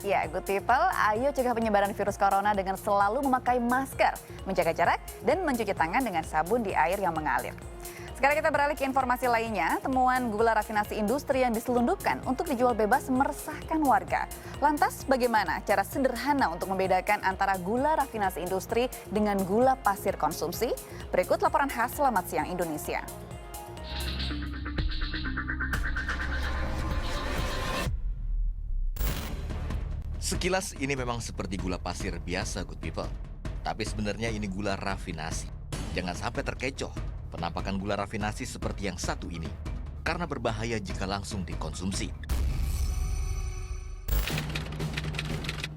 Ya, good people, ayo cegah penyebaran virus corona dengan selalu memakai masker, menjaga jarak, dan mencuci tangan dengan sabun di air yang mengalir. Sekarang kita beralih ke informasi lainnya, temuan gula rafinasi industri yang diselundupkan untuk dijual bebas meresahkan warga. Lantas bagaimana cara sederhana untuk membedakan antara gula rafinasi industri dengan gula pasir konsumsi? Berikut laporan khas Selamat Siang Indonesia. Sekilas ini memang seperti gula pasir biasa, good people. Tapi sebenarnya ini gula rafinasi. Jangan sampai terkecoh penampakan gula rafinasi seperti yang satu ini, karena berbahaya jika langsung dikonsumsi.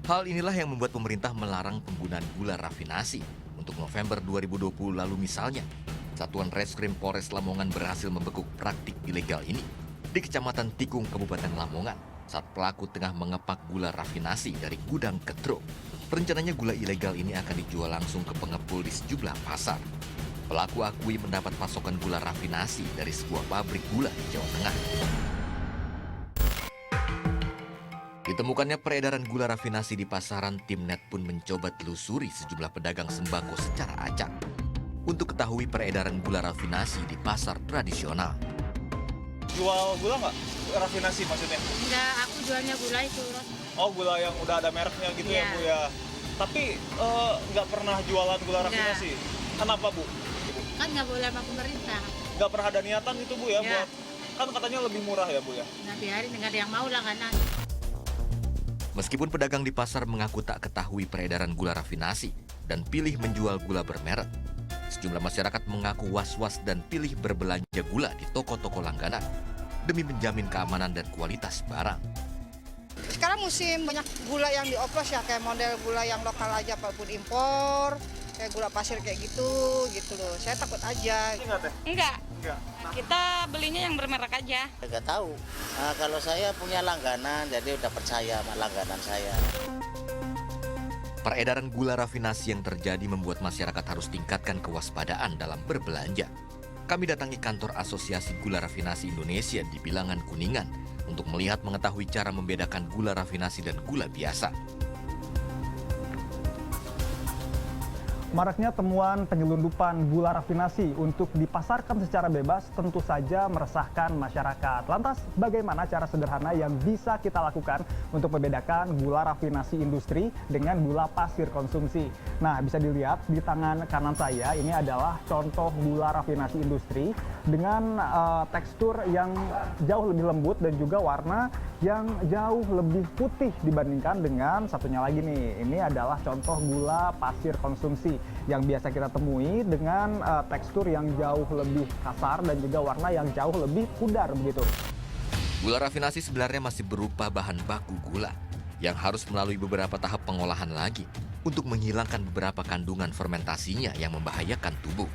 Hal inilah yang membuat pemerintah melarang penggunaan gula rafinasi. Untuk November 2020 lalu misalnya, Satuan Reskrim Polres Lamongan berhasil membekuk praktik ilegal ini di Kecamatan Tikung, Kabupaten Lamongan, saat pelaku tengah mengepak gula rafinasi dari gudang ke truk. Rencananya gula ilegal ini akan dijual langsung ke pengepul di sejumlah pasar. Pelaku akui mendapat pasokan gula rafinasi dari sebuah pabrik gula di Jawa Tengah. Ditemukannya peredaran gula rafinasi di pasaran, tim net pun mencoba telusuri sejumlah pedagang sembako secara acak untuk ketahui peredaran gula rafinasi di pasar tradisional. Jual gula nggak? Rafinasi maksudnya? Enggak, aku jualnya gula itu. Oh, gula yang udah ada mereknya gitu ya, Bu ya? Tapi nggak pernah jualan gula rafinasi? Kenapa, Bu? Kan nggak boleh sama pemerintah. Nggak pernah ada niatan itu, Bu ya, Ya. buat... Kan katanya lebih murah ya, Bu ya? Nah, biarin, nggak ada yang mau langganan. Meskipun pedagang di pasar mengaku tak ketahui peredaran gula rafinasi dan pilih menjual gula bermerek, sejumlah masyarakat mengaku was-was dan pilih berbelanja gula di toko-toko langganan demi menjamin keamanan dan kualitas barang. Sekarang musim banyak gula yang dioplos ya, kayak model gula yang lokal aja apapun impor, kayak gula pasir kayak gitu loh. Saya takut aja. Ini nggak, Teh? Enggak, Nggak. Nah, kita belinya yang bermerek aja. Nggak tahu. Nah, kalau saya punya langganan, jadi udah percaya sama langganan saya. Peredaran gula rafinasi yang terjadi membuat masyarakat harus tingkatkan kewaspadaan dalam berbelanja. Kami datangi kantor Asosiasi Gula Rafinasi Indonesia di Bilangan, Kuningan untuk melihat mengetahui cara membedakan gula rafinasi dan gula biasa. Maraknya temuan penyelundupan gula rafinasi untuk dipasarkan secara bebas tentu saja meresahkan masyarakat. Lantas, bagaimana cara sederhana yang bisa kita lakukan untuk membedakan gula rafinasi industri dengan gula pasir konsumsi? Nah, bisa dilihat di tangan kanan saya, ini adalah contoh gula rafinasi industri dengan tekstur yang jauh lebih lembut dan juga warna yang jauh lebih putih dibandingkan dengan satunya lagi nih. Ini adalah contoh gula pasir konsumsi yang biasa kita temui dengan tekstur yang jauh lebih kasar dan juga warna yang jauh lebih pudar begitu. Gula rafinasi sebenarnya masih berupa bahan baku gula yang harus melalui beberapa tahap pengolahan lagi untuk menghilangkan beberapa kandungan fermentasinya yang membahayakan tubuh.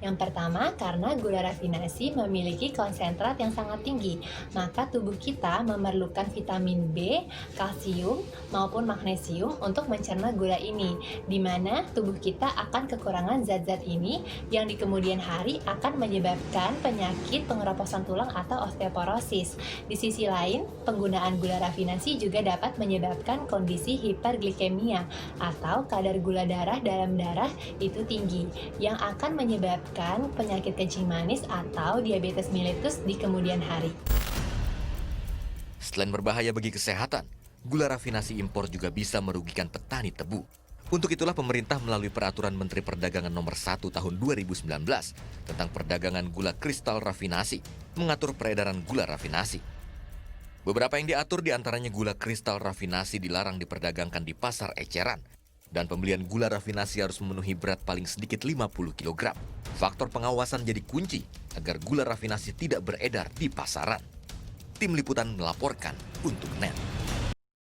Yang pertama, karena gula rafinasi memiliki konsentrat yang sangat tinggi, maka tubuh kita memerlukan vitamin B, kalsium, maupun magnesium untuk mencerna gula ini, di mana tubuh kita akan kekurangan zat-zat ini yang di kemudian hari akan menyebabkan penyakit pengeroposan tulang atau osteoporosis. Di sisi lain, penggunaan gula rafinasi juga dapat menyebabkan kondisi hiperglikemia atau kadar gula darah dalam darah itu tinggi, yang akan menyebabkan penyakit kencing manis atau diabetes mellitus di kemudian hari. Selain berbahaya bagi kesehatan, gula rafinasi impor juga bisa merugikan petani tebu. Untuk itulah pemerintah melalui Peraturan Menteri Perdagangan Nomor 1 Tahun 2019 tentang perdagangan gula kristal rafinasi mengatur peredaran gula rafinasi. Beberapa yang diatur diantaranya gula kristal rafinasi dilarang diperdagangkan di pasar eceran, dan pembelian gula rafinasi harus memenuhi berat paling sedikit 50 kg. Faktor pengawasan jadi kunci agar gula rafinasi tidak beredar di pasaran. Tim Liputan melaporkan untuk NET.